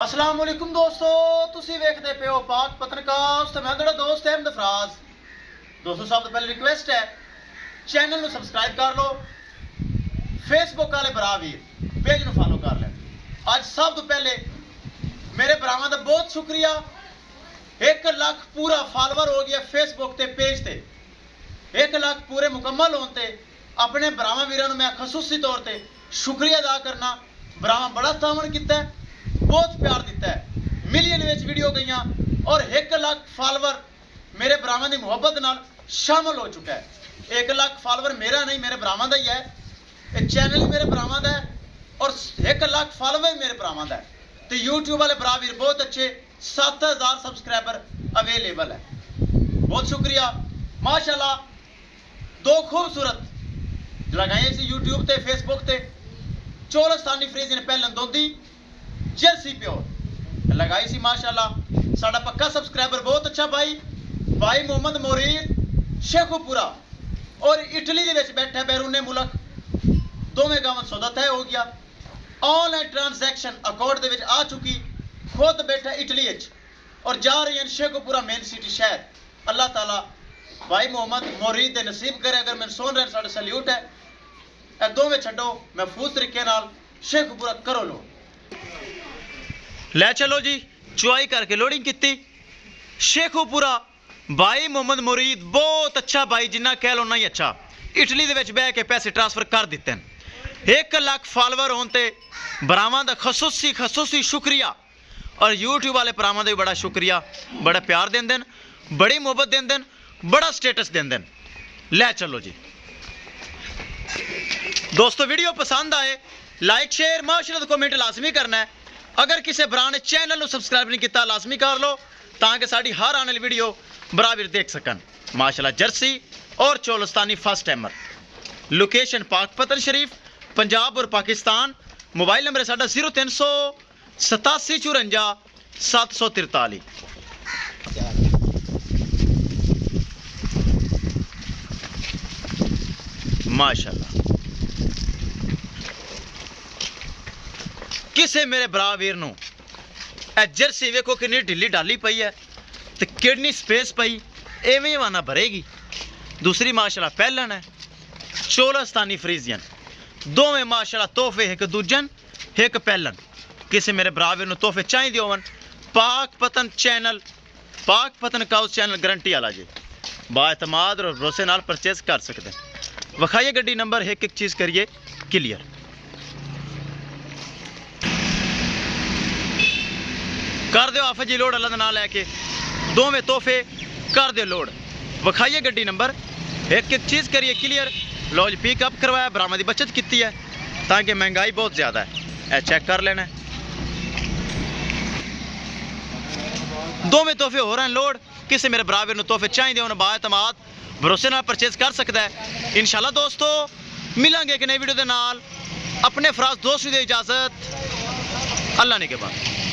अस्सलाम वालेकुम दोस्तों, ਤੁਸੀਂ ਵੇਖਦੇ ਪਿਓ ਪਾਕ ਪਤਨਕਾਸ ਤੇ ਮੈਂ ਤੁਹਾਡਾ ਦੋਸਤ ਅਹਿਮਦ ਫਰਾਜ਼। ਦੋਸਤੋ ਸਭ ਤੋਂ ਪਹਿਲੇ ਰਿਕੁਐਸਟ ਹੈ ਚੈਨਲ ਨੂੰ ਸਬਸਕ੍ਰਾਈਬ ਕਰ ਲਓ, ਫੇਸਬੁੱਕ ਵਾਲੇ ਭਰਾ ਵੀਰ ਪੇਜ ਨੂੰ ਫਾਲੋ ਕਰ ਲੈਣ। ਅੱਜ ਸਭ ਤੋਂ ਪਹਿਲੇ ਮੇਰੇ ਭਰਾਵਾਂ ਦਾ ਬਹੁਤ ਸ਼ੁਕਰੀਆ। 1 ਲੱਖ ਪੂਰਾ ਫਾਲੋਅਰ ਹੋ ਗਿਆ ਫੇਸਬੁੱਕ ਤੇ ਪੇਜ ਤੇ। 1 ਲੱਖ ਪੂਰੇ ਮੁਕੰਮਲ ਹੋਣ ਤੇ ਆਪਣੇ ਭਰਾਵਾਂ ਵੀਰਾਂ ਨੂੰ ਮੈਂ ਖਸੂਸੀ ਤੌਰ ਤੇ ਸ਼ੁਕਰੀਆ ਅਦਾ ਕਰਨਾ। ਭਰਾਵਾਂ ਬੜਾ ਤਾਵਨ ਕੀਤਾ ਹੈ, बहुत प्यार दिता है, मिलियन विच वीडियो गई और 1 लाख फॉलोवर मेरे भरावां दी मुहब्बत नाल शामिल हो चुका है। 1 लाख फॉलोवर मेरा नहीं, मेरे भरावां दा ही है। ये चैनल ही मेरे भरावां दा है और 1 लाख फॉलोवर मेरे भरावां दा है। तो यूट्यूब वाले भरा वीर बहुत अच्छे 7000 सब्सक्राइबर अवेलेबल है। बहुत शुक्रिया माशाल्लाह। 2 खूबसूरत लगाए सी यूट्यूब ते फेसबुक ते चोलस्तानी फ्रीज ने पहले दोधी जर्सी प्योर लगाई सी माशाल्लाह। साडा पक्का सब्सक्राइबर बहुत अच्छा भाई मोहम्मद मोरीद शेखुपुरा और इटली दे विच बैठा बैरूने मुल्क। दोवें गावां सौदा तय हो गया। ऑनलाइन ट्रांसैक्शन अकाउंट दे विच आ चुकी। खुद बैठा इटली विच और जा रही हैं शेखुपुरा मेन सिटी शहर। अल्लाह ताला भाई मोहम्मद मोरीद दे नसीब करे। अगर मैं सुन रहे साडा सल्यूट है। ए दोवें छड्डो महफूज तरीके नाल शेखुपुरा करो लो। लै चलो जी चुआई करके लोडिंग की शेखुपुरा भाई मोहम्मद मुरीद बहुत अच्छा भाई, जिन्ना कह लो ना ही अच्छा। इटली दे विच बह के पैसे ट्रांसफर कर दिते हैं। 1 लाख फॉलोवर होने ते भरावां दा खसूसी शुक्रिया। और यूट्यूब वाले भरावां दा भी बड़ा शुक्रिया। बड़ा प्यार देंदे न, बड़ी मुहब्बत देंदे न, बड़ा स्टेटस देंदे न। लै चलो जी दोस्तों, वीडियो पसंद आए लाइक शेयर माशरत कमेंट लाजमी करना है। अगर किसी भरा ने चैनल को सबसक्राइब नहीं किया लाजमी कर लो ताकि साड़ी हर आने वाली वीडियो बराबर देख सकन। माशाल्लाह जर्सी और Cholistani first timer. Location Pakpattan शरीफ पंजाब और पाकिस्तान। मोबाइल नंबर है साडा 0387 54 743। माशाल्लाह किसे मेरे भरा वीर नूं ए जर्सी वेखो कितनी ढिली डाली पई है तो कितनी स्पेस पई, एवें वाना भरेगी। दूसरी माशाल्लाह पहलन है चोलस्तानी फ्रीजियन। दोवें माशाल्लाह तोहफे एक दूजन एक पहलन। किसे मेरे भरा वीर नूं तोहफे चाहिए होवन Pakpattan channel Pakpattan cows channel guarantee वाला जी बाएतमाद और भरोसे नाल परचेज कर सकते हैं। विखाइए गड्डी नंबर एक चीज़ करिए क्लियर। कर दो आफत जी लोड अल्लाह का नाम लैके दोवें तोहफे कर दो लोड। विखाइए गड्डी नंबर एक चीज़ करिए क्लियर। लो जी पिकअप करवाया, भरावां दी बचत की है ताकि महंगाई बहुत ज़्यादा है। ए चेक कर लेना। दोवें तोहफे हो रहे हैं लोड। किसी मेरे भरा वीर नूं तोहफे चाहिए होने बाएतमाद भरोसे नाल परचेज कर सकता है। इंशाल्लाह दोस्तों मिलांगे एक नई वीडियो के नाल। अपने फराज दोस्त दी इजाज़त, अल्लाह ने के बाद।